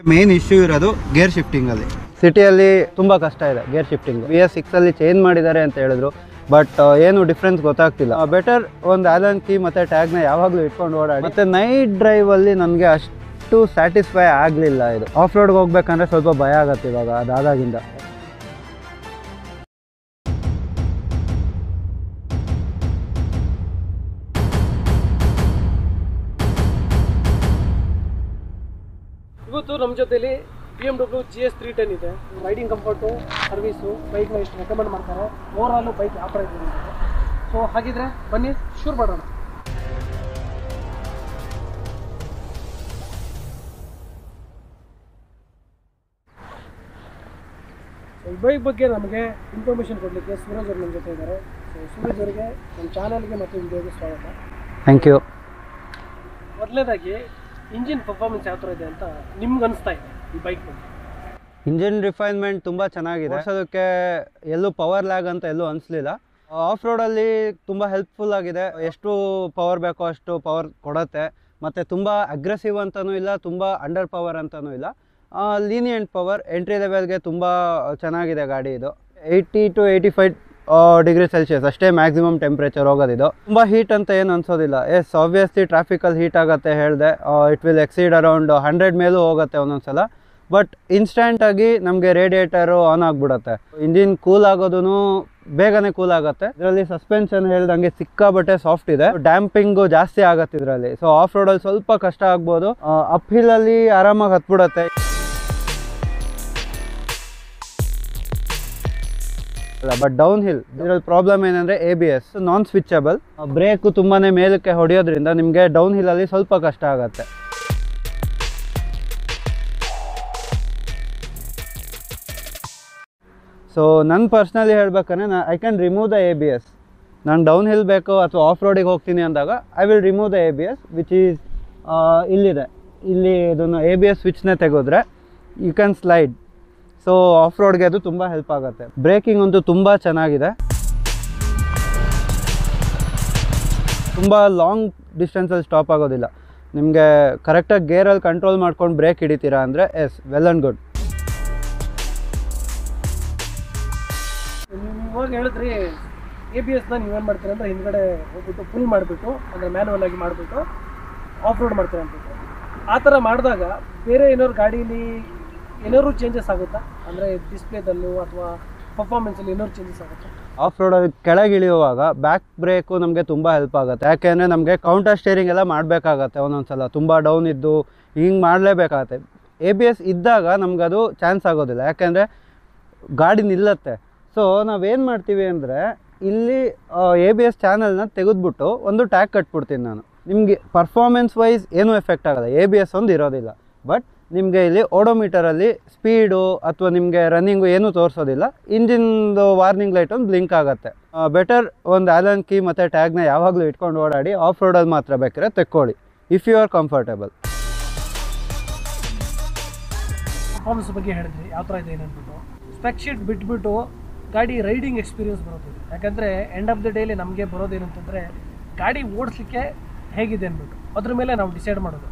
Main issue ಇರೋದು gear ಶಿಫ್ಟಿಂಗಲ್ಲಿ. ಸಿಟಿಯಲ್ಲಿ ತುಂಬ ಕಷ್ಟ ಇದೆ ಗೇರ್ ಶಿಫ್ಟಿಂಗ್. BS6 ಅಲ್ಲಿ ಚೇಂಜ್ ಮಾಡಿದ್ದಾರೆ ಅಂತ ಹೇಳಿದ್ರು, ಬಟ್ ಏನು ಡಿಫ್ರೆನ್ಸ್ ಗೊತ್ತಾಗ್ತಿಲ್ಲ. ಬೆಟರ್ ಒಂದು ಆಲನ್ ಕೀ ಮತ್ತು ಟ್ಯಾಗ್ನ ಯಾವಾಗಲೂ ಇಟ್ಕೊಂಡು ಓಡಾಡಿ. ಮತ್ತು ನೈಟ್ ಡ್ರೈವಲ್ಲಿ ನನಗೆ ಅಷ್ಟು ಸ್ಯಾಟಿಸ್ಫೈ ಆಗಲಿಲ್ಲ. ಇದು ಆಫ್ ರೋಡ್ಗೆ ಹೋಗ್ಬೇಕಂದ್ರೆ ಸ್ವಲ್ಪ ಭಯ ಆಗುತ್ತೆ ಇವಾಗ ಅದಾದಾಗಿಂದ. ಇವತ್ತು ನಮ್ಮ ಜೊತೆಲಿ BMW GS 310 ಇದೆ. ರೈಡಿಂಗ್ ಕಂಫರ್ಟು, ಸರ್ವಿಸು, ಬೈಕ್ನ ಎಷ್ಟು ರೆಕಮೆಂಡ್ ಮಾಡ್ತಾರೆ, ಓವರಾಲು ಬೈಕ್ ಯಾವ ಥರ ಇದೆ. ಸೊ ಹಾಗಿದ್ರೆ ಬನ್ನಿ ಶುರು ಮಾಡೋಣ. ಈ ಬೈಕ್ ಬಗ್ಗೆ ನಮಗೆ ಇನ್ಫಾರ್ಮೇಷನ್ ಕೊಡಲಿಕ್ಕೆ ಸೂರಜ್ ಅವರು ನಮ್ಮ ಜೊತೆ ಇದ್ದಾರೆ. ಸೊ ಸೂರಜ್ ಅವರಿಗೆ ನಮ್ಮ ಚಾನಲ್ಗೆ ಮತ್ತು ವಿಡಿಯೋಗೆ ಸ್ವಾಗತ. Thank you. ಮೊದಲನೇದಾಗಿ ಇಂಜಿನ್ ಪರ್ಫಾರ್ಮೆನ್ಸ್ ಯಾವ ಥರ ಇದೆ ಅಂತ ನಿಮ್ಗೆ ಅನಿಸ್ತಾ ಇದೆ ಈ ಬೈಕ್ ಬಗ್ಗೆ? ಇಂಜಿನ್ ರಿಫೈನ್ಮೆಂಟ್ ತುಂಬ ಚೆನ್ನಾಗಿದೆ. ಅದಕ್ಕೆ ಎಲ್ಲೂ ಪವರ್ ಲ್ಯಾಗ್ ಅಂತ ಎಲ್ಲೂ ಅನಿಸ್ಲಿಲ್ಲ. ಆಫ್ ರೋಡಲ್ಲಿ ತುಂಬ ಹೆಲ್ಪ್ಫುಲ್ ಆಗಿದೆ. ಎಷ್ಟು ಪವರ್ ಬೇಕೋ ಅಷ್ಟು ಪವರ್ ಕೊಡುತ್ತೆ. ಮತ್ತು ತುಂಬ ಅಗ್ರೆಸಿವ್ ಅಂತಲೂ ಇಲ್ಲ, ತುಂಬ ಅಂಡರ್ ಪವರ್ ಅಂತಲೂ ಇಲ್ಲ. ಲೀನಿಯಂಟ್ ಪವರ್, ಎಂಟ್ರಿ ಲೆವೆಲ್ಗೆ ತುಂಬ ಚೆನ್ನಾಗಿದೆ ಗಾಡಿ. ಇದು 80 to 85 ಡಿಗ್ರಿ ಸೆಲ್ಸಿಯಸ್ ಅಷ್ಟೇ ಮ್ಯಾಕ್ಸಿಮಮ್ ಟೆಂಪ್ರೇಚರ್ ಹೋಗೋದಿದು. ತುಂಬ ಹೀಟ್ ಅಂತ ಏನು ಅನ್ಸೋದಿಲ್ಲ. ಎಸ್, ಆಬ್ವಿಯಸ್ಲಿ ಟ್ರಾಫಿಕಲ್ಲಿ ಹೀಟ್ ಆಗುತ್ತೆ ಹೇಳಿದೆ. ಇಟ್ ವಿಲ್ ಎಕ್ಸೀಡ್ ಅರೌಂಡ್ 100 ಮೇಲೂ ಹೋಗುತ್ತೆ ಒಂದೊಂದು ಸಲ. ಬಟ್ ಇನ್ಸ್ಟೆಂಟಾಗಿ ನಮಗೆ ರೇಡಿಯೇಟರು ಆನ್ ಆಗಿಬಿಡುತ್ತೆ. ಇಂಜಿನ್ ಕೂಲ್ ಆಗೋದೂ ಬೇಗನೆ ಕೂಲ್ ಆಗುತ್ತೆ. ಇದರಲ್ಲಿ ಸಸ್ಪೆನ್ಷನ್ ಹೇಳ್ದಂಗೆ ಸಿಕ್ಕಾಬಟ್ಟೆ ಸಾಫ್ಟ್ ಇದೆ. ಡ್ಯಾಂಪಿಂಗು ಜಾಸ್ತಿ ಆಗುತ್ತೆ ಇದರಲ್ಲಿ. ಸೊ ಆಫ್ ರೋಡಲ್ಲಿ ಸ್ವಲ್ಪ ಕಷ್ಟ ಆಗ್ಬೋದು. ಅಪ್ ಹಿಲ್ಲಲ್ಲಿ ಆರಾಮಾಗಿ ಹತ್ಬಿಡುತ್ತೆ. ಬಟ್ ಡೌನ್ ಹಿಲ್ ಇದರಲ್ಲಿ ಪ್ರಾಬ್ಲಮ್ ಏನಂದರೆ ABS ನಾನ್ ಸ್ವಿಚಬಲ್. ಬ್ರೇಕು ತುಂಬಾ ಮೇಲಕ್ಕೆ ಹೊಡೆಯೋದ್ರಿಂದ ನಿಮಗೆ ಡೌನ್ ಹಿಲ್ಲಲ್ಲಿ ಸ್ವಲ್ಪ ಕಷ್ಟ ಆಗುತ್ತೆ. ಸೊ ನನ್ನ ಪರ್ಸ್ನಲಿ ಹೇಳ್ಬೇಕಂದ್ರೆ I can remove the ABS. ನಾನು ಡೌನ್ ಹಿಲ್ ಬೇಕು ಅಥವಾ ಆಫ್ ರೋಡಿಗೆ ಹೋಗ್ತೀನಿ ಅಂದಾಗ I will remove the ABS which is ಇಲ್ಲಿದೆ. ಇಲ್ಲಿ ಇದನ್ನು ABS ಸ್ವಿಚ್ನೇ ತೆಗೆದ್ರೆ you can slide. So off ರೋಡ್ಗೆ ಅದು ತುಂಬ ಹೆಲ್ಪ್ ಆಗುತ್ತೆ. ಬ್ರೇಕಿಂಗ್ ಅಂತೂ ತುಂಬ ಚೆನ್ನಾಗಿದೆ. ತುಂಬ ಲಾಂಗ್ ಡಿಸ್ಟೆನ್ಸಲ್ಲಿ ಸ್ಟಾಪ್ ಆಗೋದಿಲ್ಲ. ನಿಮಗೆ ಕರೆಕ್ಟಾಗಿ ಗೇರಲ್ಲಿ ಕಂಟ್ರೋಲ್ ಮಾಡ್ಕೊಂಡು ಬ್ರೇಕ್ ಹಿಡಿತೀರಾ ಅಂದರೆ ಎಸ್, ವೆಲ್ ಆ್ಯಂಡ್ ಗುಡ್. ನೀವು ಇವಾಗ ಹೇಳಿದ್ರಿ ABSನ ನೀವೇನು ಮಾಡ್ತೀರ ಅಂದರೆ ಹಿಂದ್ಗಡೆ ಹೋಗ್ಬಿಟ್ಟು ಫುಲ್ ಮಾಡಿಬಿಟ್ಟು ಅಂದರೆ ಮ್ಯಾನುವಲ್ ಆಗಿ ಮಾಡಿಬಿಟ್ಟು ಆಫ್ ರೋಡ್ ಮಾಡ್ತೀರ ಅಂದ್ಬಿಟ್ಟು. ಆ ಥರ ಮಾಡಿದಾಗ ಬೇರೆ ಏನಾದ್ರು ಗಾಡೀಲಿ ಏನಾದ್ರು ಚೇಂಜಸ್ ಆಗುತ್ತಾ? ಅಂದರೆ ಡಿಸ್ಪ್ಲೇದಲ್ಲೂ ಅಥವಾ ಪರ್ಫಾರ್ಮೆನ್ಸಲ್ಲಿ ಏನಾದ್ರು ಚೇಂಜಸ್ ಆಗುತ್ತಾ? ಆಫ್ ರೋಡಲ್ಲಿ ಕೆಳಗೆ ಇಳಿಯುವಾಗ ಬ್ಯಾಕ್ ಬ್ರೇಕು ನಮಗೆ ತುಂಬ ಹೆಲ್ಪ್ ಆಗುತ್ತೆ. ಯಾಕೆಂದರೆ ನಮಗೆ ಕೌಂಟರ್ ಸ್ಟೇರಿಂಗ್ ಎಲ್ಲ ಮಾಡಬೇಕಾಗತ್ತೆ. ಒಂದೊಂದು ಸಲ ತುಂಬ ಡೌನ್ ಇದ್ದು ಹಿಂಗೆ ಮಾಡಲೇಬೇಕಾಗತ್ತೆ. ABS ಇದ್ದಾಗ ನಮಗದು ಚಾನ್ಸ್ ಆಗೋದಿಲ್ಲ, ಯಾಕೆಂದರೆ ಗಾಡಿ ನಿಲ್ಲತ್ತೆ. ಸೊ ನಾವೇನು ಮಾಡ್ತೀವಿ ಅಂದರೆ ಇಲ್ಲಿ ABS ಚಾನಲ್ನ ತೆಗೆದುಬಿಟ್ಟು ಒಂದು ಟ್ಯಾಗ್ ಕಟ್ಬಿಡ್ತೀನಿ ನಾನು. ನಿಮಗೆ ಪರ್ಫಾರ್ಮೆನ್ಸ್ ವೈಸ್ ಏನೂ ಎಫೆಕ್ಟ್ ಆಗೋಲ್ಲ, ABS ಒಂದು ಇರೋದಿಲ್ಲ. ಬಟ್ ನಿಮಗೆ ಇಲ್ಲಿ ಓಡೋಮೀಟರಲ್ಲಿ ಸ್ಪೀಡು ಅಥವಾ ನಿಮಗೆ ರನ್ನಿಂಗು ಏನೂ ತೋರಿಸೋದಿಲ್ಲ. ಇಂಜಿನ್ದು ವಾರ್ನಿಂಗ್ ಲೈಟ್ ಒಂದು ಬ್ಲಿಂಕ್ ಆಗುತ್ತೆ. ಬೆಟರ್ ಒಂದು ಆಲನ್ ಕೀ ಮತ್ತು ಟ್ಯಾಗ್ನ ಯಾವಾಗಲೂ ಇಟ್ಕೊಂಡು ಓಡಾಡಿ. ಆಫ್ ರೋಡಲ್ಲಿ ಮಾತ್ರ ಬೇಕಾದ್ರೆ ತೆಕ್ಕೊಳ್ಳಿ if you are comfortable. Performance ಬಗ್ಗೆ ಹೇಳಿದ್ರಿ ಯಾವ ಥರ ಇದೆ ಏನಂದ್ಬಿಟ್ಟು. ಸ್ಪೆಕ್ ಶೀಟ್ ಬಿಟ್ಬಿಟ್ಟು ಗಾಡಿ ರೈಡಿಂಗ್ ಎಕ್ಸ್ಪೀರಿಯನ್ಸ್ ಬರೋದಿದೆ. ಯಾಕಂದರೆ ಎಂಡ್ ಆಫ್ ದ ಡೇಲಿ ನಮಗೆ ಬರೋದೇನಂತಂದರೆ ಗಾಡಿ ಓಡಿಸ್ಲಿಕ್ಕೆ ಹೇಗಿದೆ ಅಂದ್ಬಿಟ್ಟು ಅದ್ರ ಮೇಲೆ ನಾವು ಡಿಸೈಡ್ ಮಾಡೋದು.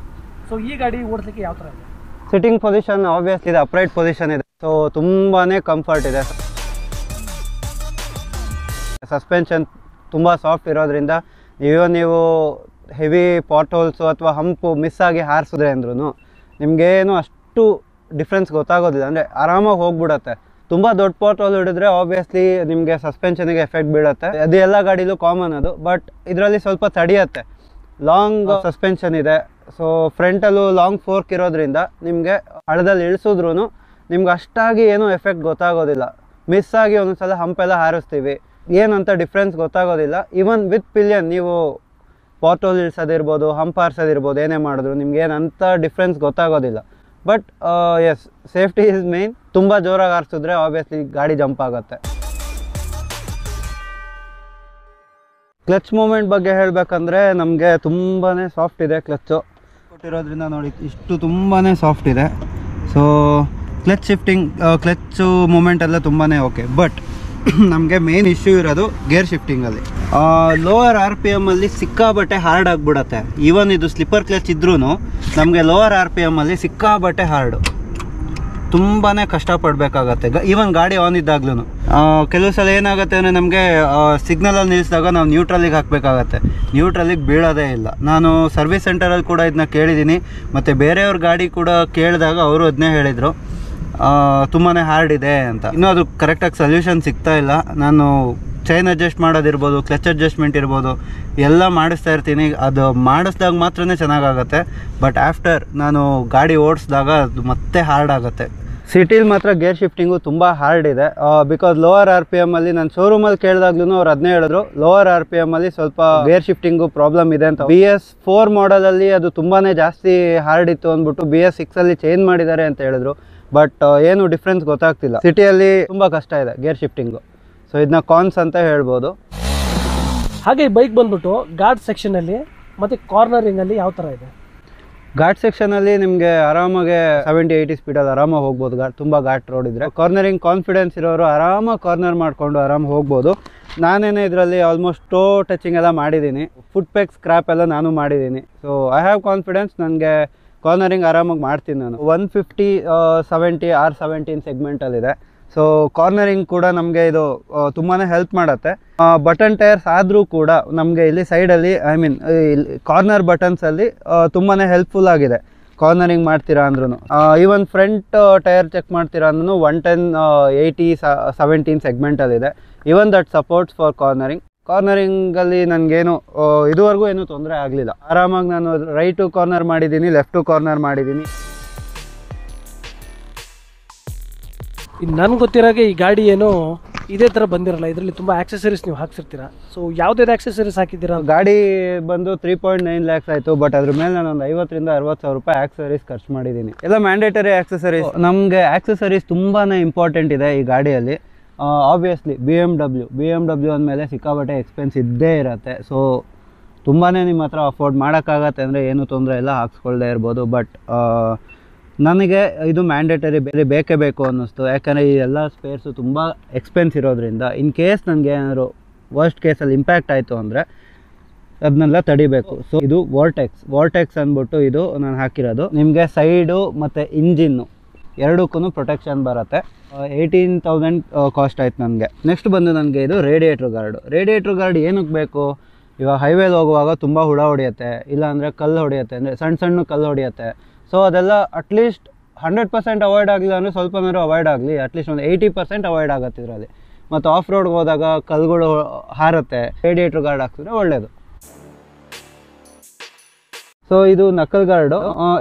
ಸೊ ಈ ಗಾಡಿ ಓಡಿಸ್ಲಿಕ್ಕೆ ಯಾವ ಥರ ಇದೆ? ಸಿಟ್ಟಿಂಗ್ ಪೊಸಿಷನ್ ಆಬ್ವಿಯಸ್ಲಿ ಇದೆ, ಅಪ್ರೈಟ್ ಪೊಸಿಷನ್ ಇದೆ. ಸೊ ತುಂಬಾ ಕಂಫರ್ಟ್ ಇದೆ. ಸಸ್ಪೆನ್ಷನ್ ತುಂಬ ಸಾಫ್ಟ್ ಇರೋದ್ರಿಂದ ನೀವು ಹೆವಿ ಪಾಟ್ ಹೋಲ್ಸು ಅಥವಾ ಹಂಪು ಮಿಸ್ ಆಗಿ ಹಾರಿಸಿದ್ರೆ ಅಂದ್ರೂ ನಿಮಗೇನು ಅಷ್ಟು ಡಿಫ್ರೆನ್ಸ್ ಗೊತ್ತಾಗೋದಿಲ್ಲ. ಅಂದರೆ ಆರಾಮಾಗಿ ಹೋಗ್ಬಿಡುತ್ತೆ. ತುಂಬ ದೊಡ್ಡ ಪಾಟ್ ಹೋಲ್ ಹಿಡಿದ್ರೆ ಆಬ್ವಿಯಸ್ಲಿ ನಿಮಗೆ ಸಸ್ಪೆನ್ಷನಿಗೆ ಎಫೆಕ್ಟ್ ಬೀಳುತ್ತೆ. ಅದು ಎಲ್ಲ ಗಾಡಿಲೂ ಕಾಮನ್ ಅದು. ಬಟ್ ಇದರಲ್ಲಿ ಸ್ವಲ್ಪ ತಡೆಯುತ್ತೆ. ಲಾಂಗ್ ಸಸ್ಪೆನ್ಷನ್ ಇದೆ. ಸೊ ಫ್ರಂಟಲ್ಲೂ ಲಾಂಗ್ ಫೋರ್ಕ್ ಇರೋದ್ರಿಂದ ನಿಮಗೆ ಹಳದಲ್ಲಿ ಇಳಿಸಿದ್ರೂ ನಿಮ್ಗೆ ಅಷ್ಟಾಗಿ ಏನೂ ಎಫೆಕ್ಟ್ ಗೊತ್ತಾಗೋದಿಲ್ಲ. ಮಿಸ್ ಆಗಿ ಒಂದೊಂದು ಸಲ ಹಂಪೆಲ್ಲ ಹಾರಿಸ್ತೀವಿ, ಏನಂತ ಡಿಫ್ರೆನ್ಸ್ ಗೊತ್ತಾಗೋದಿಲ್ಲ. ಈವನ್ ವಿತ್ ಪಿಲಿಯನ್ ನೀವು ಪಾಟ್ ಹೋಲ್ ಇಳಿಸೋದಿರ್ಬೋದು, ಹಂಪ್ ಹಾರಿಸೋದಿರ್ಬೋದು, ಏನೇ ಮಾಡಿದ್ರು ನಿಮ್ಗೆ ಏನಂತ ಡಿಫ್ರೆನ್ಸ್ ಗೊತ್ತಾಗೋದಿಲ್ಲ. But yes, safety is main. ತುಂಬ ಜೋರಾಗಿ ಹಾರಿಸಿದ್ರೆ ಆಬ್ವಿಯಸ್ಲಿ ಗಾಡಿ ಜಂಪ್ ಆಗುತ್ತೆ. ಕ್ಲಚ್ ಮೂಮೆಂಟ್ ಬಗ್ಗೆ ಹೇಳಬೇಕಂದ್ರೆ ನಮಗೆ ತುಂಬಾ ಸಾಫ್ಟ್ ಇದೆ. ಕ್ಲಚ್ಚು ಕೊಟ್ಟಿರೋದ್ರಿಂದ ನೋಡಿ ಇಷ್ಟು ತುಂಬಾ ಸಾಫ್ಟ್ ಇದೆ. So clutch shifting, clutch movement ಎಲ್ಲ ತುಂಬಾ ಓಕೆ. ಬಟ್ ನಮಗೆ ಮೇನ್ ಇಶ್ಯೂ ಇರೋದು ಗೇರ್ ಶಿಫ್ಟಿಂಗಲ್ಲಿ. ಲೋವರ್ RPM ಅಲ್ಲಿ ಸಿಕ್ಕಾಬಟ್ಟೆ ಹಾರ್ಡ್ ಆಗಿಬಿಡತ್ತೆ. ಈವನ್ ಇದು ಸ್ಲಿಪ್ಪರ್ ಕ್ಲಚ್ ಇದ್ರೂ ನಮಗೆ ಲೋವರ್ RPM ಅಲ್ಲಿ ಸಿಕ್ಕಾಬಟ್ಟೆ ಹಾರ್ಡು. ತುಂಬಾ ಕಷ್ಟಪಡಬೇಕಾಗತ್ತೆ. ಈವನ್ ಗಾಡಿ ಆನ್ ಇದ್ದಾಗ್ಲೂ ಕೆಲವು ಸಲ ಏನಾಗುತ್ತೆ ಅಂದರೆ ನಮಗೆ ಸಿಗ್ನಲಲ್ಲಿ ನಿಲ್ಲಿಸಿದಾಗ ನಾವು ನ್ಯೂಟ್ರಲಿಗೆ ಹಾಕಬೇಕಾಗತ್ತೆ. ನ್ಯೂಟ್ರಲಿಗೆ ಬೀಳೋದೇ ಇಲ್ಲ. ನಾನು ಸರ್ವಿಸ್ ಸೆಂಟರಲ್ಲಿ ಕೂಡ ಇದನ್ನ ಕೇಳಿದ್ದೀನಿ, ಮತ್ತು ಬೇರೆಯವ್ರ ಗಾಡಿ ಕೂಡ ಕೇಳಿದಾಗ ಅವರು ಅದನ್ನೇ ಹೇಳಿದರು, ತುಂಬಾ ಹಾರ್ಡ್ ಇದೆ ಅಂತ. ಇನ್ನೂ ಅದು ಕರೆಕ್ಟಾಗಿ ಸೊಲ್ಯೂಷನ್ ಸಿಗ್ತಾ ಇಲ್ಲ. ನಾನು ಚೈನ್ ಅಡ್ಜಸ್ಟ್ ಮಾಡೋದಿರ್ಬೋದು, ಕ್ಲಚ್ ಅಡ್ಜಸ್ಟ್ಮೆಂಟ್ ಇರ್ಬೋದು, ಎಲ್ಲ ಮಾಡಿಸ್ತಾ ಇರ್ತೀನಿ. ಅದು ಮಾಡಿಸ್ದಾಗ ಮಾತ್ರನೇ ಚೆನ್ನಾಗಾಗತ್ತೆ. ಬಟ್ ಆಫ್ಟರ್ ನಾನು ಗಾಡಿ ಓಡಿಸಿದಾಗ ಅದು ಮತ್ತೆ ಹಾರ್ಡ್ ಆಗುತ್ತೆ. ಸಿಟಿಲಿ ಮಾತ್ರ ಗೇರ್ ಶಿಫ್ಟಿಂಗು ತುಂಬ ಹಾರ್ಡ್ ಇದೆ. ಬಿಕಾಸ್ ಲೋವರ್ ಆರ್ ಪಿ ಎಮ್ಮಲ್ಲಿ ನಾನು ಶೋರೂಮಲ್ಲಿ ಕೇಳಿದಾಗ್ಲೂ ಅವ್ರು ಅದನ್ನೇ ಹೇಳಿದ್ರು, ಲೋವರ್ ಆರ್ ಪಿ ಎಮ್ಮಲ್ಲಿ ಸ್ವಲ್ಪ ಗೇರ್ ಶಿಫ್ಟಿಂಗು ಪ್ರಾಬ್ಲಮ್ ಇದೆ ಅಂತ. BS4 ಮಾಡಲಲ್ಲಿ ಅದು ತುಂಬಾ ಜಾಸ್ತಿ ಹಾರ್ಡ್ ಇತ್ತು ಅಂದ್ಬಿಟ್ಟು BS6ಅಲ್ಲಿ ಚೇಂಜ್ ಮಾಡಿದ್ದಾರೆ ಅಂತ ಹೇಳಿದ್ರು. ಬಟ್ ಏನು ಡಿಫ್ರೆನ್ಸ್ ಗೊತ್ತಾಗ್ತಿಲ್ಲ. ಸಿಟಿಯಲ್ಲಿ ತುಂಬ ಕಷ್ಟ ಇದೆ ಗೇರ್ ಶಿಫ್ಟಿಂಗು. ಸೊ ಇದನ್ನ ಕಾನ್ಸ್ ಅಂತ ಹೇಳ್ಬೋದು. ಹಾಗೆ ಈ ಬೈಕ್ ಬಂದ್ಬಿಟ್ಟು ಘಾಟ್ ಸೆಕ್ಷನಲ್ಲಿ ಮತ್ತು ಕಾರ್ನರಿಂಗಲ್ಲಿ ಯಾವ ಥರ ಇದೆ? ಘಾಟ್ ಸೆಕ್ಷನಲ್ಲಿ ನಿಮಗೆ ಆರಾಮಾಗೆ 70-80 ಸ್ಪೀಡಲ್ಲಿ ಆರಾಮಾಗಿ ಹೋಗ್ಬೋದು. ತುಂಬ ಘಾಟ್ ರೋಡ್ ಇದ್ದರೆ. ಕಾರ್ನರಿಂಗ್ ಕಾನ್ಫಿಡೆನ್ಸ್ ಇರೋರು ಆರಾಮಾಗಿ ಕಾರ್ನರ್ ಮಾಡಿಕೊಂಡು ಆರಾಮಾಗಿ ಹೋಗ್ಬೋದು. ನಾನೇನೇ ಇದರಲ್ಲಿ ಆಲ್ಮೋಸ್ಟ್ ಟೋ ಟಚಿಂಗ್ ಎಲ್ಲ ಮಾಡಿದ್ದೀನಿ. ಫುಟ್ ಪೆಕ್ ಸ್ಕ್ರ್ಯಾಪ್ ಎಲ್ಲ ನಾನು ಮಾಡಿದ್ದೀನಿ. So I have confidence. ನನಗೆ ಕಾರ್ನರಿಂಗ್ ಆರಾಮಾಗಿ ಮಾಡ್ತೀನಿ ನಾನು. 150, 70, R17 ಸೆಗ್ಮೆಂಟಲ್ಲಿದೆ. ಸೊ ಕಾರ್ನರಿಂಗ್ ಕೂಡ ನಮಗೆ ಇದು ತುಂಬಾ ಹೆಲ್ಪ್ ಮಾಡುತ್ತೆ. ಬಟನ್ ಟೈರ್ಸ್ ಆದರೂ ಕೂಡ ನಮಗೆ ಇಲ್ಲಿ ಸೈಡಲ್ಲಿ ಕಾರ್ನರ್ ಬಟನ್ಸಲ್ಲಿ ತುಂಬಾ ಹೆಲ್ಪ್ಫುಲ್ ಆಗಿದೆ. ಕಾರ್ನರಿಂಗ್ ಮಾಡ್ತೀರಾ ಅಂದ್ರೂ, ಈವನ್ ಫ್ರಂಟ್ ಟೈರ್ ಚೆಕ್ ಮಾಡ್ತೀರಾ ಅಂದ್ರೂ 110, 80, 17 ಸೆಗ್ಮೆಂಟಲ್ಲಿದೆ. Even that supports for cornering. ಕಾರ್ನರಿಂಗಲ್ಲಿ ನನಗೇನು ಇದುವರೆಗೂ ಏನೂ ತೊಂದರೆ ಆಗಲಿಲ್ಲ. ಆರಾಮಾಗಿ ನಾನು ರೈಟು ಕಾರ್ನರ್ ಮಾಡಿದ್ದೀನಿ, ಲೆಫ್ಟು ಕಾರ್ನರ್ ಮಾಡಿದ್ದೀನಿ. ಇನ್ನು ನನಗೆ ಗೊತ್ತಿರೋಗೆ ಈ ಗಾಡಿ ಏನೋ ಇದೇ ಥರ ಬಂದಿರಲ್ಲ, ಇದರಲ್ಲಿ ತುಂಬ ಆಕ್ಸೆಸರೀಸ್ ನೀವು ಹಾಕ್ಸಿರ್ತೀರಾ. ಸೊ ಯಾವುದೇ ಆಕ್ಸೆಸರೀಸ್ ಹಾಕಿದ್ದೀರಾ? ಗಾಡಿ ಬಂದು 3.9 lakhs ಆಯಿತು. ಬಟ್ ಅದ್ರ ಮೇಲೆ ನಾನು ಒಂದು 50,000 to 60,000 ರೂಪಾಯಿ ಆಕ್ಸೆಸರೀಸ್ ಖರ್ಚು ಮಾಡಿದ್ದೀನಿ. ಎಲ್ಲ ಮ್ಯಾಂಡೇಟರಿ ಆಕ್ಸೆಸರೀಸ್. ನಮಗೆ ಆಕ್ಸೆಸರೀಸ್ ತುಂಬಾ ಇಂಪಾರ್ಟೆಂಟ್ ಇದೆ ಈ ಗಾಡಿಯಲ್ಲಿ. ಆಬ್ವಿಯಸ್ಲಿ BMW ಅಂದಮೇಲೆ ಸಿಕ್ಕಾಪಟ್ಟೆ ಎಕ್ಸ್ಪೆನ್ಸ್ ಇದ್ದೇ ಇರುತ್ತೆ. ಸೊ ತುಂಬಾ ನಿಮ್ಮ ಹತ್ರ ಅಫೋರ್ಡ್ ಮಾಡೋಕ್ಕಾಗತ್ತೆ ಅಂದರೆ ಏನೂ ತೊಂದರೆ ಇಲ್ಲ, ಹಾಕ್ಸ್ಕೊಳ್ದೇ ಇರ್ಬೋದು. ಬಟ್ ನನಗೆ ಇದು ಮ್ಯಾಂಡೇಟರಿ ಬೇಕೇ ಬೇಕು ಅನ್ನಿಸ್ತು. ಯಾಕಂದರೆ ಈ ಎಲ್ಲ ಸ್ಪೇರ್ಸು ತುಂಬ ಎಕ್ಸ್ಪೆನ್ಸ್ ಇರೋದ್ರಿಂದ ಇನ್ ಕೇಸ್ ನನಗೆ ಏನಾದ್ರು ವರ್ಸ್ಟ್ ಕೇಸಲ್ಲಿ ಇಂಪ್ಯಾಕ್ಟ್ ಆಯಿತು ಅಂದರೆ ಅದನ್ನೆಲ್ಲ ತಡಿಬೇಕು. ಸೊ ಇದು ವಾರ್ಟೆಕ್ಸ್ ಅಂದ್ಬಿಟ್ಟು ಇದು ನಾನು ಹಾಕಿರೋದು. ನಿಮಗೆ ಸೈಡು ಮತ್ತು ಇಂಜಿನ್ನು ಎರಡಕ್ಕೂ ಪ್ರೊಟೆಕ್ಷನ್ ಬರುತ್ತೆ. 18,000 ಕಾಸ್ಟ್ ಆಯ್ತು ನನಗೆ. ನೆಕ್ಸ್ಟ್ ಬಂದು ನನಗೆ ಇದು ರೇಡಿಯೇಟ್ರ್ ಗಾರ್ಡ್ ಏನಕ್ಕೆ ಬೇಕು? ಇವಾಗ ಹೈವೇಲಿ ಹೋಗುವಾಗ ತುಂಬ ಹುಳ ಹೊಡೆಯುತ್ತೆ, ಇಲ್ಲಾಂದರೆ ಕಲ್ಲು ಹೊಡೆಯುತ್ತೆ, ಅಂದರೆ ಸಣ್ಣ ಕಲ್ಲು ಹೊಡೆಯುತ್ತೆ. ಸೊ ಅದೆಲ್ಲ ಅಟ್ಲೀಸ್ಟ್ 100% ಅವಾಯ್ಡ್ ಆಗಲಿಲ್ಲ ಅಂದರೆ ಸ್ವಲ್ಪನಾದ್ರು ಅವಾಯ್ಡ್ ಆಗಲಿ, ಅಟ್ಲೀಸ್ಟ್ ಒಂದು 80% ಅವಾಯ್ಡ್ ಆಗುತ್ತೆ ಇದರಲ್ಲಿ. ಮತ್ತು ಆಫ್ ರೋಡ್ಗೆ ಹೋದಾಗ ಕಲ್ಗಳು ಹಾರುತ್ತೆ, ರೇಡಿಯೇಟ್ರ್ ಗಾರ್ಡ್ ಹಾಕಿದ್ರೆ ಒಳ್ಳೆಯದು. ಸೊ ಇದು ನಕಲ್ ಗಾರ್ಡು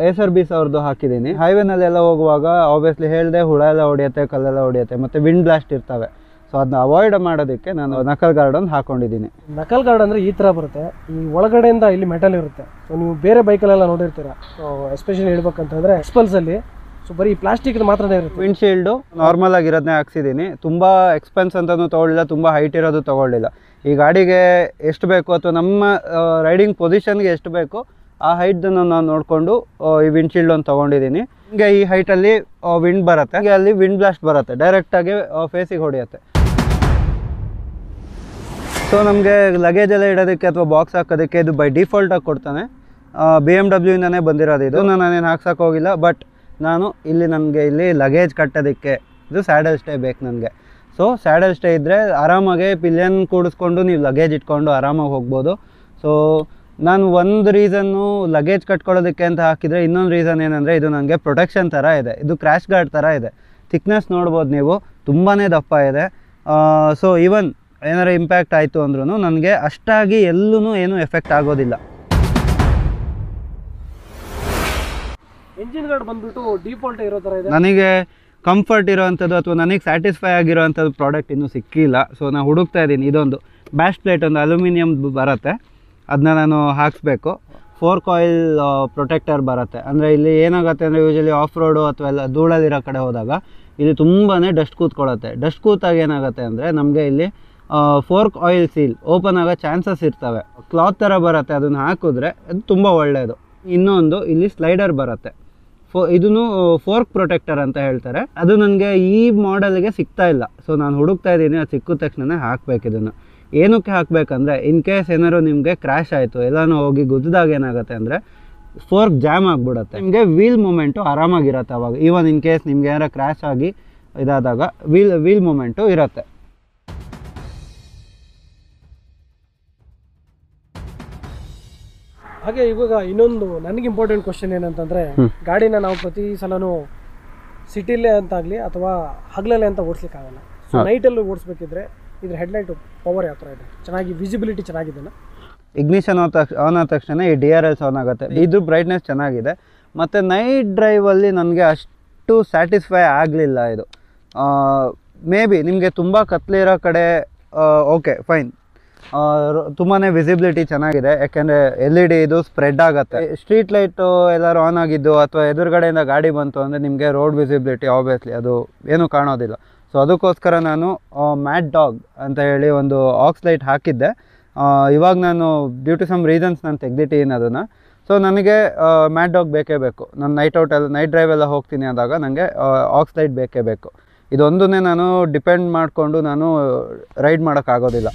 ಏಸರ್ ಬೀಸ್ ಅವ್ರದ್ದು ಹಾಕಿದ್ದೀನಿ. ಹೈವೇನಲ್ಲೆಲ್ಲ ಹೋಗುವಾಗ ಆಬ್ವಿಯಸ್ಲಿ ಹೇಳಿದೆ ಹುಳ ಎಲ್ಲ ಹೊಡೆಯುತ್ತೆ, ಕಲ್ಲೆಲ್ಲ ಹೊಡೆಯುತ್ತೆ, ಮತ್ತು ವಿಂಡ್ ಬ್ಲಾಸ್ಟ್ ಇರ್ತವೆ. ಸೊ ಅದನ್ನ ಅವಾಯ್ಡ್ ಮಾಡೋದಕ್ಕೆ ನಾನು ನಕಲ್ ಗಾರ್ಡ್ ಒಂದು ಹಾಕೊಂಡಿದ್ದೀನಿ. ನಕಲ್ ಗಾರ್ಡ್ ಅಂದರೆ ಈ ಥರ ಬರುತ್ತೆ. ಈ ಒಳಗಡೆಯಿಂದ ಇಲ್ಲಿ ಮೆಟಲ್ ಇರುತ್ತೆ. ಸೊ ನೀವು ಬೇರೆ ಬೈಕಲ್ಲೆಲ್ಲ ನೋಡಿರ್ತೀರ. ಸೊ ಎಸ್ಪೆಷಲಿ ಹೇಳ್ಬೇಕಂತಂದರೆ ಎಕ್ಸ್ಪಲ್ಸಲ್ಲಿ ಸೊ ಬರೀ ಪ್ಲಾಸ್ಟಿಕ್ ಮಾತ್ರನೇ ಇರುತ್ತೆ. ವಿಂಡ್ಶೀಲ್ಡು ನಾರ್ಮಲ್ ಆಗಿರೋದನ್ನೇ ಹಾಕ್ಸಿದ್ದೀನಿ. ತುಂಬ ಎಕ್ಸ್ಪೆನ್ಸ್ ಅಂತಲೂ ತೊಗೊಳ್ಳಿಲ್ಲ, ತುಂಬ ಹೈಟ್ ಇರೋದು ತೊಗೊಳ್ಳಿಲ್ಲ. ಈ ಗಾಡಿಗೆ ಎಷ್ಟು ಬೇಕು ಅಥವಾ ನಮ್ಮ ರೈಡಿಂಗ್ ಪೊಸಿಷನ್ಗೆ ಎಷ್ಟು ಬೇಕು ಆ ಹೈಟನ್ನು ನಾನು ನೋಡಿಕೊಂಡು ಈ ವಿಂಡ್ಶೀಲ್ಡ್ ಒಂದು ತೊಗೊಂಡಿದ್ದೀನಿ. ಹಿಂಗೆ ಈ ಹೈಟಲ್ಲಿ ವಿಂಡ್ ಬರುತ್ತೆ, ಹಾಗೆ ಅಲ್ಲಿ ವಿಂಡ್ ಬ್ಲಾಸ್ಟ್ ಬರುತ್ತೆ, ಡೈರೆಕ್ಟಾಗಿ ಫೇಸಿಗೆ ಹೊಡೆಯುತ್ತೆ. ಸೊ ನಮಗೆ ಲಗೇಜ್ ಎಲ್ಲ ಇಡೋದಕ್ಕೆ ಅಥವಾ ಬಾಕ್ಸ್ ಹಾಕೋದಕ್ಕೆ ಇದು ಬೈ ಡಿಫಾಲ್ಟಾಗಿ ಕೊಡ್ತಾನೆ. BMW ಬಂದಿರೋದು ಇದು. ನಾನೇನು ಹಾಕ್ಸೋಕೆ ಹೋಗಿಲ್ಲ. ಬಟ್ ನಾನು ನನಗೆ ಇಲ್ಲಿ ಲಗೇಜ್ ಕಟ್ಟೋದಕ್ಕೆ ಇದು ಸ್ಯಾಡಲ್ ಸ್ಟೇ ಬೇಕು ನನಗೆ. ಸೊ ಸ್ಯಾಡಲ್ ಸ್ಟೇ ಇದ್ದರೆ ಆರಾಮಾಗೆ ಪಿಲಿಯನ್ ಕೂಡಿಸ್ಕೊಂಡು ನೀವು ಲಗೇಜ್ ಇಟ್ಕೊಂಡು ಆರಾಮಾಗಿ ಹೋಗ್ಬೋದು. ಸೊ ನಾನು ಒಂದು ರೀಸನ್ನು ಲಗೇಜ್ ಕಟ್ಕೊಳ್ಳೋದಕ್ಕೆ ಅಂತ ಹಾಕಿದರೆ, ಇನ್ನೊಂದು ರೀಸನ್ ಏನಂದರೆ ಇದು ನನಗೆ ಪ್ರೊಟೆಕ್ಷನ್ ಥರ ಇದೆ. ಇದು ಕ್ರ್ಯಾಶ್ ಗಾರ್ಡ್ ಥರ ಇದೆ. ಥಿಕ್ನೆಸ್ ನೋಡ್ಬೋದು ನೀವು, ತುಂಬಾ ದಪ್ಪ ಇದೆ. ಸೊ ಈವನ್ ಏನಾರು ಇಂಪ್ಯಾಕ್ಟ್ ಆಯಿತು ಅಂದ್ರೂ ನನಗೆ ಅಷ್ಟಾಗಿ ಎಲ್ಲೂ ಏನೂ ಎಫೆಕ್ಟ್ ಆಗೋದಿಲ್ಲ. ಎಂಜಿನ್ ಗಾರ್ಡ್ ಬಂದ್ಬಿಟ್ಟು ಡಿಫಾಲ್ಟ್ ಇರೋ ಥರ ಇದೆ. ನನಗೆ ಕಂಫರ್ಟ್ ಇರೋವಂಥದ್ದು ಅಥವಾ ನನಗೆ ಸ್ಯಾಟಿಸ್ಫೈ ಆಗಿರೋವಂಥದ್ದು ಪ್ರಾಡಕ್ಟ್ ಇನ್ನೂ ಸಿಕ್ಕಿಲ್ಲ. ಸೊ ನಾನು ಹುಡುಕ್ತಾ ಇದ್ದೀನಿ. ಇದೊಂದು ಬ್ಯಾಶ್ ಪ್ಲೇಟ್ ಒಂದು ಅಲ್ಯೂಮಿನಿಯಂ ಬರುತ್ತೆ, ಅದನ್ನ ನಾನು ಹಾಕಿಸ್ಬೇಕು. 4 ಕಾಯಿಲ್ ಪ್ರೊಟೆಕ್ಟರ್ ಬರುತ್ತೆ. ಅಂದರೆ ಇಲ್ಲಿ ಏನಾಗುತ್ತೆ ಅಂದರೆ ಯೂಶಲಿ ಆಫ್ ರೋಡು ಅಥವಾ ಎಲ್ಲ ಧೂಳಲ್ಲಿರೋ ಕಡೆ ಹೋದಾಗ ಇಲ್ಲಿ ತುಂಬಾ ಡಸ್ಟ್ ಕೂತ್ಕೊಳ್ಳುತ್ತೆ. ಡಸ್ಟ್ ಕೂತಾಗ ಏನಾಗುತ್ತೆ ಅಂದರೆ ನಮಗೆ ಇಲ್ಲಿ 4 ಕಾಯಿಲ್ ಸೀಲ್ ಓಪನ್ ಆಗೋ ಚಾನ್ಸಸ್ ಇರ್ತವೆ. ಕ್ಲಾತ್ ಥರ ಬರುತ್ತೆ, ಅದನ್ನು ಹಾಕಿದ್ರೆ ಅದು ತುಂಬ ಒಳ್ಳೆಯದು. ಇನ್ನೊಂದು ಇಲ್ಲಿ ಸ್ಲೈಡರ್ ಬರುತ್ತೆ. ಇದನ್ನು ಫೋರ್ಕ್ ಪ್ರೊಟೆಕ್ಟರ್ ಅಂತ ಹೇಳ್ತಾರೆ. ಅದು ನನಗೆ ಈ ಮಾಡೆಲ್ಗೆ ಸಿಗ್ತಾ ಇಲ್ಲ. ಸೊ ನಾನು ಹುಡುಕ್ತಾ ಇದ್ದೀನಿ, ಅದು ಸಿಕ್ಕಿದ ತಕ್ಷಣ ಹಾಕಬೇಕು. ಇದನ್ನು ಏನಕ್ಕೆ ಹಾಕಬೇಕಂದ್ರೆ ಇನ್ ಕೇಸ್ ಏನಾದ್ರು ನಿಮಗೆ ಕ್ರ್ಯಾಶ್ ಆಯಿತು, ಎಲ್ಲನೂ ಹೋಗಿ ಗುದ್ದಿದಾಗ ಏನಾಗುತ್ತೆ ಅಂದರೆ ಫೋರ್ಕ್ ಜಾಮ್ ಆಗಿಬಿಡುತ್ತೆ. ನಿಮಗೆ ವೀಲ್ ಮೂಮೆಂಟು ಆರಾಮಾಗಿರುತ್ತೆ ಅವಾಗ. ಈವನ್ ಇನ್ ಕೇಸ್ ನಿಮ್ಗೆ ಏನಾರ ಕ್ರ್ಯಾಶ್ ಆಗಿ ಇದಾದಾಗ ವೀಲ್ ಮೂಮೆಂಟು ಇರುತ್ತೆ. ಹಾಗೆ ಇವಾಗ ಇನ್ನೊಂದು ನನಗೆ ಇಂಪಾರ್ಟೆಂಟ್ ಕ್ವಶನ್ ಏನಂತಂದರೆ, ಗಾಡಿನ ನಾವು ಪ್ರತಿ ಸಲನೂ ಸಿಟಿಲೇ ಅಂತಾಗಲಿ ಅಥವಾ ಹಗಲಲ್ಲೇ ಅಂತ ಓಡಿಸ್ಲಿಕ್ಕಾಗಲ್ಲ. ಸೊ ನೈಟಲ್ಲಿ ಓಡಿಸ್ಬೇಕಿದ್ರೆ ಇದ್ರ ಹೆಡ್ಲೈಟ್ ಪವರ್ ಯಾವ ಥರ ಇದೆ? ಚೆನ್ನಾಗಿ ವಿಸಿಬಿಲಿಟಿ ಚೆನ್ನಾಗಿದೆನಾ? ಇಗ್ನಿಷನ್ ಆನ್ ಆದ ತಕ್ಷಣ ಈ DRLs ಆನ್ ಆಗುತ್ತೆ. ಇದು ಬ್ರೈಟ್ನೆಸ್ ಚೆನ್ನಾಗಿದೆ. ಮತ್ತು ನೈಟ್ ಡ್ರೈವಲ್ಲಿ ನನಗೆ ಅಷ್ಟು ಸ್ಯಾಟಿಸ್ಫೈ ಆಗಲಿಲ್ಲ ಇದು. ಮೇ ಬಿ ನಿಮಗೆ ತುಂಬ ಕತ್ಲಿರೋ ಕಡೆ ಓಕೆ ಫೈನ್, ತುಂಬಾ ವಿಸಿಬಿಲಿಟಿ ಚೆನ್ನಾಗಿದೆ. ಯಾಕೆಂದರೆ LED ಇದು ಸ್ಪ್ರೆಡ್ ಆಗುತ್ತೆ. ಸ್ಟ್ರೀಟ್ ಲೈಟು ಎಲ್ಲರೂ ಆನ್ ಆಗಿದ್ದು ಅಥವಾ ಎದುರುಗಡೆಯಿಂದ ಗಾಡಿ ಬಂತು ಅಂದರೆ ನಿಮಗೆ ರೋಡ್ ವಿಸಿಬಿಲಿಟಿ ಆಬ್ವಿಯಸ್ಲಿ ಅದು ಏನೂ ಕಾಣೋದಿಲ್ಲ. ಸೊ ಅದಕ್ಕೋಸ್ಕರ ನಾನು ಮ್ಯಾಟ್ ಡಾಗ್ ಅಂತ ಹೇಳಿ ಒಂದು ಆಕ್ಸ್ ಲೈಟ್ ಹಾಕಿದ್ದೆ. ಇವಾಗ ನಾನು ಡ್ಯೂ ಟು ಸಮ್ ರೀಸನ್ಸ್ ನಾನು ತೆಗೆದಿಟ್ಟಿದ್ದೀನಿ ಅದನ್ನು. ಸೊ ನನಗೆ ಮ್ಯಾಟ್ ಡಾಗ್ ಬೇಕೇ ಬೇಕು. ನಾನು ನೈಟ್ ಡ್ರೈವೆಲ್ಲ ಹೋಗ್ತೀನಿ ಅಂದಾಗ ನನಗೆ ಆಕ್ಸ್ ಲೈಟ್ ಬೇಕೇ ಬೇಕು. ಇದೊಂದನ್ನೇ ನಾನು ಡಿಪೆಂಡ್ ಮಾಡಿಕೊಂಡು ನಾನು ರೈಡ್ ಮಾಡೋಕ್ಕಾಗೋದಿಲ್ಲ.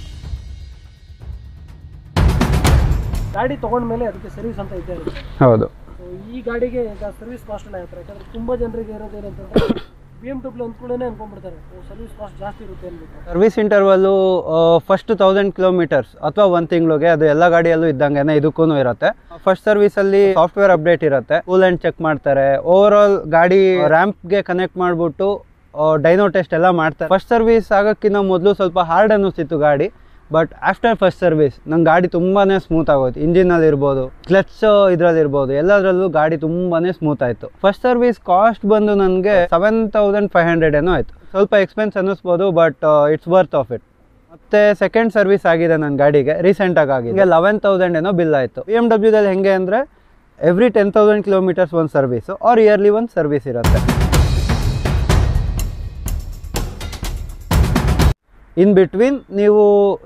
ಗಾಡಿ ತೊಗೊಂಡ್ಮೇಲೆ ಅದಕ್ಕೆ ಸರ್ವಿಸ್ ಅಂತ ಇದ್ದೇ ಇರುತ್ತೆ. ಹೌದು. ಸೊ ಈ ಗಾಡಿಗೆ ಈಗ ಸರ್ವಿಸ್ ಕಾಸ್ಟ್ ಎಲ್ಲ ಯಾವ ಥರ? ಯಾಕಂದರೆ ತುಂಬ ಜನರಿಗೆ ಇರೋದೇನಂತಂದರೆ BMW ಅಂದ್ಕೊಳ್ಳೇ ಅನ್ಕೊಂಡ್ಬಿಡ್ತಾರೆ ಸರ್ವಿಸ್ ಕಾಸ್ಟ್ ಜಾಸ್ತಿ ಇರುತ್ತೆ ಅಂದ್ಬಿಟ್ಟು. ಸರ್ವಿಸ್ ಇಂಟರ್ವಲ್ಲು ಫಸ್ಟ್ 1000 ಕಿಲೋಮೀಟರ್ಸ್ ಅಥವಾ 1 ತಿಂಗಳಿಗೆ, ಅದು ಎಲ್ಲ ಗಾಡಿಯಲ್ಲೂ ಇದ್ದಂಗೆ ಇದಕ್ಕೂ ಇರುತ್ತೆ. ಫಸ್ಟ್ ಸರ್ವಿಸಲ್ಲಿ ಸಾಫ್ಟ್ವೇರ್ ಅಪ್ಡೇಟ್ ಇರುತ್ತೆ, ಕೂಲೆಂಟ್ ಚೆಕ್ ಮಾಡ್ತಾರೆ, ಓವರ್ ಆಲ್ ಗಾಡಿ ರ್ಯಾಂಪ್ಗೆ ಕನೆಕ್ಟ್ ಮಾಡಿಬಿಟ್ಟು ಡೈನೋ ಟೆಸ್ಟ್ ಎಲ್ಲ ಮಾಡ್ತಾರೆ. ಫಸ್ಟ್ ಸರ್ವಿಸ್ ಆಗೋಕ್ಕಿಂತ ಮೊದಲು ಸ್ವಲ್ಪ ಹಾರ್ಡ್ ಅನ್ನಿಸ್ತಿತ್ತು ಗಾಡಿ. ಬಟ್ ಆಫ್ಟರ್ ಫಸ್ಟ್ ಸರ್ವಿಸ್ ನಂಗೆ ಗಾಡಿ ತುಂಬಾ ಸ್ಮೂತ್ ಆಗೋಯ್ತು. ಇಂಜಿನಲ್ಲಿ ಇರ್ಬೋದು, ಕ್ಲಚ್ ಇದರಲ್ಲಿರ್ಬೋದು, ಎಲ್ಲದರಲ್ಲೂ ಗಾಡಿ ತುಂಬಾ ಸ್ಮೂತ್ ಆಯಿತು. ಫಸ್ಟ್ ಸರ್ವಿಸ್ ಕಾಸ್ಟ್ ಬಂದು ನನಗೆ 7500 ಏನೋ ಆಯಿತು. ಸ್ವಲ್ಪ ಎಕ್ಸ್ಪೆನ್ಸ್ ಅನ್ನಿಸ್ಬೋದು, but it's worth of it. ಮತ್ತು ಸೆಕೆಂಡ್ ಸರ್ವಿಸ್ ಆಗಿದೆ ನನ್ನ ಗಾಡಿಗೆ ರೀಸೆಂಟಾಗಿ ಆಗಿದೆ. 11000 ಏನೋ ಬಿಲ್ ಆಯಿತು. BMW ಹೆಂಗೆ ಅಂದರೆ ಎವ್ರಿ 10,000 ಕಿಲೋಮೀಟರ್ಸ್ ಒಂದು ಸರ್ವಿಸು ಆರ್ ಇಯರ್ಲಿ ಒಂದು ಸರ್ವಿಸ್ ಇರುತ್ತೆ. ಇನ್ ಬಿಟ್ವೀನ್ ನೀವು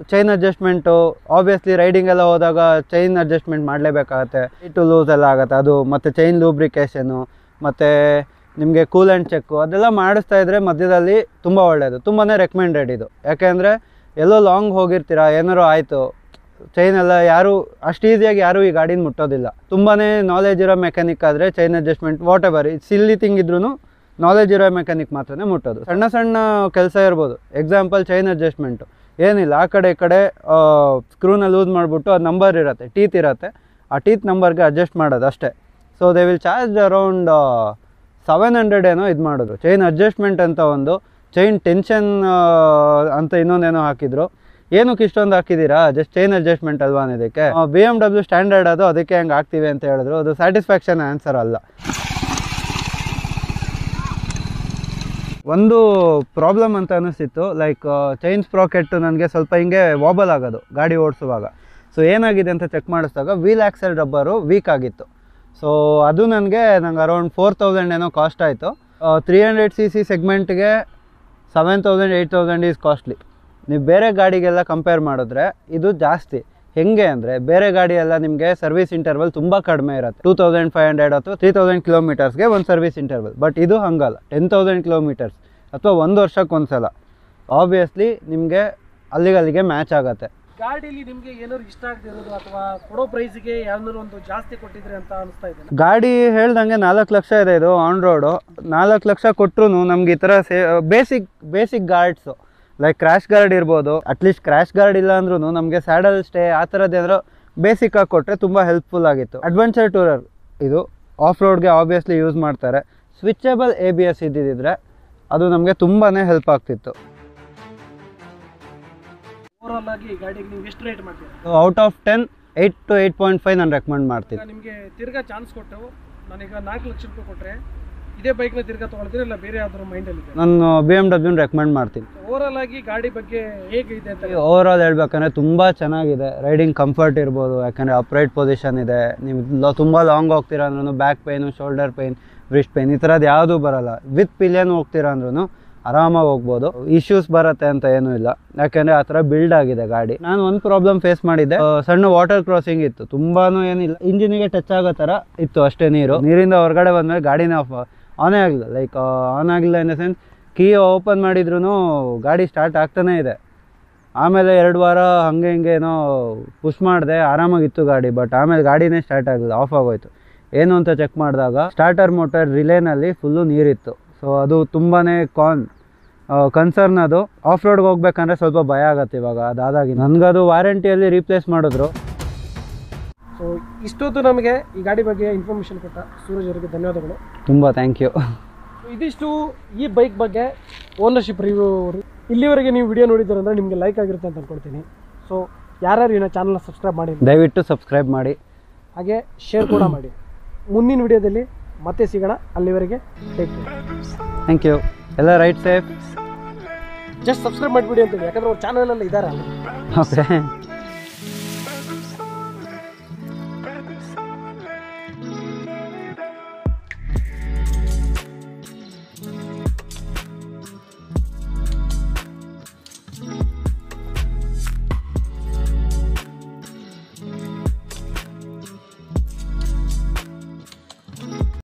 ಚೈನ್ ಅಡ್ಜಸ್ಟ್ಮೆಂಟು, ಆಬ್ವಿಯಸ್ಲಿ ರೈಡಿಂಗ್ ಎಲ್ಲ ಹೋದಾಗ ಚೈನ್ ಅಡ್ಜಸ್ಟ್ಮೆಂಟ್ ಮಾಡಲೇಬೇಕಾಗತ್ತೆ. ಟು ಲೂಸ್ ಎಲ್ಲ ಆಗುತ್ತೆ ಅದು. ಮತ್ತು ಚೈನ್ ಲೂಬ್ರಿಕೇಷನು ಮತ್ತು ನಿಮಗೆ ಕೂಲೆಂಟ್ ಚೆಕ್ಕು ಅದೆಲ್ಲ ಮಾಡಿಸ್ತಾ ಇದ್ದರೆ ಮಧ್ಯದಲ್ಲಿ ತುಂಬ ಒಳ್ಳೆಯದು, ತುಂಬಾ ರೆಕಮೆಂಡೆಡ್ ಇದು. ಯಾಕೆಂದರೆ ಎಲ್ಲೋ ಲಾಂಗ್ ಹೋಗಿರ್ತೀರ, ಏನಾರು ಆಯಿತು, ಚೈನ್ ಎಲ್ಲ ಯಾರು ಅಷ್ಟು ಈಸಿಯಾಗಿ ಯಾರೂ ಈ ಗಾಡಿನ ಮುಟ್ಟೋದಿಲ್ಲ. ತುಂಬಾ ನಾಲೆಜ್ ಇರೋ ಮೆಕ್ಯಾನಿಕ್ ಆದರೆ chain adjustment what ever silly thing ಇದ್ರೂ ನಾಲೆಜ್ ಇರೋ ಮೆಕ್ಯಾನಿಕ್ ಮಾತ್ರನೇ ಮುಟ್ಟೋದು. ಸಣ್ಣ ಸಣ್ಣ ಕೆಲಸ ಇರ್ಬೋದು, ಎಕ್ಸಾಂಪಲ್ ಚೈನ್ ಅಡ್ಜಸ್ಟ್ಮೆಂಟು ಏನಿಲ್ಲ, ಆ ಕಡೆ ಈ ಕಡೆ ಸ್ಕ್ರೂನ ಲೂಸ್ ಮಾಡಿಬಿಟ್ಟು ಅದು ನಂಬರ್ ಇರುತ್ತೆ, ಟೀತ್ ಇರುತ್ತೆ, ಆ ಟೀತ್ ನಂಬರ್ಗೆ ಅಡ್ಜಸ್ಟ್ ಮಾಡೋದು ಅಷ್ಟೇ. So they will charge around 700 ಏನೋ ಇದು ಮಾಡಿದ್ರು. ಚೈನ್ ಅಡ್ಜಸ್ಟ್ಮೆಂಟ್ ಅಂತ ಒಂದು, ಚೈನ್ ಟೆನ್ಷನ್ ಅಂತ ಇನ್ನೊಂದೇನೋ ಹಾಕಿದ್ರು. ಏನಕ್ಕೆ ಇಷ್ಟೊಂದು ಹಾಕಿದ್ದೀರಾ, ಜಸ್ಟ್ ಚೈನ್ ಅಡ್ಜಸ್ಟ್ಮೆಂಟ್ ಅಲ್ವಾ ಅನ್ನೋದಕ್ಕೆ. BMW ಸ್ಟ್ಯಾಂಡರ್ಡ್ ಅದು, ಅದಕ್ಕೆ ಹಂಗೆ ಹಾಕ್ತೀವಿ ಅಂತ ಹೇಳಿದ್ರು. ಅದು ಸ್ಯಾಟಿಸ್ಫ್ಯಾಕ್ಷನ್ ಆನ್ಸರ್ ಅಲ್ಲ. ಒಂದು ಪ್ರಾಬ್ಲಮ್ ಅಂತ ಅನ್ನಿಸ್ತಿತ್ತು, ಲೈಕ್ ಚೈನ್ ಸ್ಪ್ರಾಕೆಟ್ಟು ನನಗೆ ಸ್ವಲ್ಪ ಹಿಂಗೆ ವಾಬಲ್ ಆಗೋದು ಗಾಡಿ ಓಡಿಸುವಾಗ. ಸೊ ಏನಾಗಿದೆ ಅಂತ ಚೆಕ್ ಮಾಡಿಸಿದಾಗ ವೀಲ್ ಆಕ್ಸೆಲ್ ರಬ್ಬರು ವೀಕ್ ಆಗಿತ್ತು. ಸೊ ಅದು ನಂಗೆ ಅರೌಂಡ್ 4000 ಏನೋ ಕಾಸ್ಟ್ ಆಯಿತು. 300cc ಸೆಗ್ಮೆಂಟ್ಗೆ 7000 8000 is costly. ನೀವು ಬೇರೆ ಗಾಡಿಗೆಲ್ಲ ಕಂಪೇರ್ ಮಾಡಿದ್ರೆ ಇದು ಜಾಸ್ತಿ. ಹೆಂಗೆ ಅಂದರೆ ಬೇರೆ ಗಾಡಿ ಎಲ್ಲ ನಿಮಗೆ ಸರ್ವಿಸ್ ಇಂಟರ್ವಲ್ ತುಂಬ ಕಡಿಮೆ ಇರುತ್ತೆ, 2500 ಅಥವಾ 3000 ಕಿಲೋಮೀಟರ್ಸ್ಗೆ ಒಂದು ಸರ್ವಿಸ್ ಇಂಟರ್ವಲ್. ಬಟ್ ಇದು ಹಂಗಲ್ಲ, 10,000 ಕಿಲೋಮೀಟರ್ಸ್ ಅಥವಾ 1 ವರ್ಷಕ್ಕೆ ಒಂದು ಸಲ. ಆಬ್ವಿಯಸ್ಲಿ ನಿಮಗೆ ಅಲ್ಲಿಗೆ ಮ್ಯಾಚ್ ಆಗುತ್ತೆ. ಗಾಡೀಲಿ ನಿಮಗೆ ಏನಾದ್ರು ಇಷ್ಟ ಆಗದಿರೋದು ಅಥವಾ ಕೊಡೋ ಪ್ರೈಸಿಗೆ ಯಾವ್ದಾದ್ರು ಒಂದು ಜಾಸ್ತಿ ಕೊಟ್ಟಿದ್ರೆ ಅಂತ ಅನಿಸ್ತಾ ಇದೆ? ಗಾಡಿ ಹೇಳ್ದಂಗೆ 4 ಲಕ್ಷ ಇದೆ ಇದು ಆನ್ ರೋಡು. 4 ಲಕ್ಷ ಕೊಟ್ಟರು ನಮ್ಗೆ ಈ ಥರ basic guards like crash guard ಇರ್ಬೋದು, ಅಟ್ಲೀಸ್ಟ್ ಕ್ರ್ಯಾಶ್ ಗಾರ್ಡ್ ಇಲ್ಲ ಅಂದ್ರೂ ನಮಗೆ ಸ್ಯಾಡಲ್ ಸ್ಟೇ ಆ ಥರದ್ದೇನಾದ್ರು ಬೇಸಿಕ್ಕಾಗಿ ಕೊಟ್ಟರೆ ತುಂಬ ಹೆಲ್ಪ್ಫುಲ್ ಆಗಿತ್ತು. ಅಡ್ವೆಂಚರ್ ಟೂರರ್ ಇದು ಆಫ್ ರೋಡ್ಗೆ ಆಬ್ವಿಯಸ್ಲಿ ಯೂಸ್ ಮಾಡ್ತಾರೆ. ಸ್ವಿಚಬಲ್ ABS ಇದ್ದಿದ್ದರೆ ಅದು ನಮಗೆ ತುಂಬಾ ಹೆಲ್ಪ್ ಆಗ್ತಿತ್ತು. ಓವರಾಲ್ ಆಗಿ ಗಾಡಿಗೆ ನೀವು ಎಷ್ಟು ರೇಟ್ ಮಾಡ್ತೀರಾ? ಔಟ್ ಆಫ್ 10 8 to 8.5 ನಾನು ರೆಕಮೆಂಡ್ ಮಾಡ್ತೀನಿ. ನಿಮಗೆ ತಿರ್ಗಾ ಚಾನ್ಸ್ ಕೊಟ್ಟು ನಾನೀಗ 4 ಲಕ್ಷ ರೂಪಾಯಿ ಕೊಟ್ಟರೆ ಇದೇ ಬೈಕ್ನ ತಿರ್ಗಾ ತೊಗೊಳ್ತೀರಾ ಇಲ್ಲ ಬೇರೆ ಯಾವ್ದಾದ್ರು ಮೈಂಡಲ್ಲಿ? ನಾನು BMW ರೆಕಮೆಂಡ್ ಮಾಡ್ತೀನಿ. ಓವರಾಲ್ ಆಗಿ ಗಾಡಿ ಬಗ್ಗೆ ಹೇಗಿದೆ ಅಂತ? ಓವರಾಲ್ ಹೇಳ್ಬೇಕಂದ್ರೆ ತುಂಬ ಚೆನ್ನಾಗಿದೆ. ರೈಡಿಂಗ್ ಕಂಫರ್ಟ್ ಇರ್ಬೋದು, ಯಾಕಂದರೆ ಅಪ್ರೈಟ್ ಪೊಸಿಷನ್ ಇದೆ. ನೀವು ತುಂಬ ಲಾಂಗ್ ಹೋಗ್ತೀರಾ ಅಂದ್ರೂ back pain, shoulder pain, wrist pain ಈ ಥರದ್ದು ಯಾವುದೂ ಬರೋಲ್ಲ. ವಿತ್ ಪಿಲಿಯನ್ ಹೋಗ್ತೀರಾ ಅಂದ್ರೂ ಆರಾಮಾಗಿ ಹೋಗ್ಬೋದು. ಇಶ್ಯೂಸ್ ಬರುತ್ತೆ ಅಂತ ಏನೂ ಇಲ್ಲ, ಯಾಕೆಂದರೆ ಆ ಥರ ಬಿಲ್ಡ್ ಆಗಿದೆ ಗಾಡಿ. ನಾನು ಒಂದು ಪ್ರಾಬ್ಲಮ್ ಫೇಸ್ ಮಾಡಿದ್ದೆ, ಸಣ್ಣ ವಾಟರ್ ಕ್ರಾಸಿಂಗ್ ಇತ್ತು, ತುಂಬಾ ಏನಿಲ್ಲ, ಇಂಜಿನಿಗೆ ಟಚ್ ಆಗೋ ಥರ ಇತ್ತು ಅಷ್ಟೇ. ನೀರಿಂದ ಹೊರಗಡೆ ಬಂದಮೇಲೆ ಗಾಡಿನೇ ಆನೇ ಆಗಲಿಲ್ಲ. ಲೈಕ್ ಆನ್ ಆಗಲಿಲ್ಲ in the sense key open ಮಾಡಿದ್ರೂ ಗಾಡಿ ಸ್ಟಾರ್ಟ್ ಆಗ್ತಾನೇ ಇದೆ. ಆಮೇಲೆ 2 ವಾರ ಹಾಗೆ ಹಿಂಗೆ ಏನೋ ಪುಷ್ ಮಾಡಿದೆ, ಆರಾಮಾಗಿತ್ತು ಗಾಡಿ. ಬಟ್ ಆಮೇಲೆ ಗಾಡಿನೇ ಸ್ಟಾರ್ಟ್ ಆಗಲಿಲ್ಲ, ಆಫ್ ಆಗೋಯ್ತು. ಏನು ಅಂತ ಚೆಕ್ ಮಾಡಿದಾಗ ಸ್ಟಾರ್ಟರ್ ಮೋಟರ್ ರಿಲೇನಲ್ಲಿ ಫುಲ್ಲು ನೀರಿತ್ತು. ಸೊ ಅದು ತುಂಬಾ ಕನ್ಸರ್ನ್. ಅದು ಆಫ್ ರೋಡ್ಗೆ ಹೋಗ್ಬೇಕಂದ್ರೆ ಸ್ವಲ್ಪ ಭಯ ಆಗುತ್ತೆ ಇವಾಗ ಅದಾದಾಗಿ. ನನಗದು ವಾರಂಟಿಯಲ್ಲಿ ರೀಪ್ಲೇಸ್ ಮಾಡಿದ್ರು. ಸೊ ಇಷ್ಟೊತ್ತು ನಮಗೆ ಈ ಗಾಡಿ ಬಗ್ಗೆ ಇನ್ಫಾರ್ಮೇಷನ್ ಕೊಟ್ಟ ಸೂರಜ್ ಅವರಿಗೆ ಧನ್ಯವಾದಗಳು. ತುಂಬ ಥ್ಯಾಂಕ್ ಯು. ಇದಿಷ್ಟು ಈ ಬೈಕ್ ಬಗ್ಗೆ ಓನರ್ಶಿಪ್ ರಿವ್ಯೂ. ಇಲ್ಲಿವರೆಗೆ ನೀವು ವಿಡಿಯೋ ನೋಡಿದ್ದೀರ ಅಂದರೆ ನಿಮಗೆ ಲೈಕ್ ಆಗಿರುತ್ತೆ ಅಂತ ಅಂದ್ಕೊಳ್ತೀನಿ. ಸೊ ಯಾರ್ಯಾರು ಇನ್ನೂ ಚಾನಲ್ನ ಸಬ್ಸ್ಕ್ರೈಬ್ ಮಾಡಿ ದಯವಿಟ್ಟು ಸಬ್ಸ್ಕ್ರೈಬ್ ಮಾಡಿ, ಹಾಗೆ ಶೇರ್ ಕೂಡ ಮಾಡಿ. ಮುಂದಿನ ವಿಡಿಯೋದಲ್ಲಿ ಮತ್ತೆ ಸಿಗೋಣ. ಅಲ್ಲಿವರೆಗೆ ಟೇಕ್ ಕೇರ್. Thank you. ಎಲ್ಲ ರೈಟ್ ಸೇಫ್. ಜಸ್ಟ್ ಸಬ್ಸ್ಕ್ರೈಬ್ ಮಾಡಿಬಿಡಿ ಅಂತೇಳಿ, ಯಾಕಂದರೆ ಅವ್ರ ಚಾನಲಲ್ಲಿ ಇದ್ದಾರೆ. ಓಕೆ.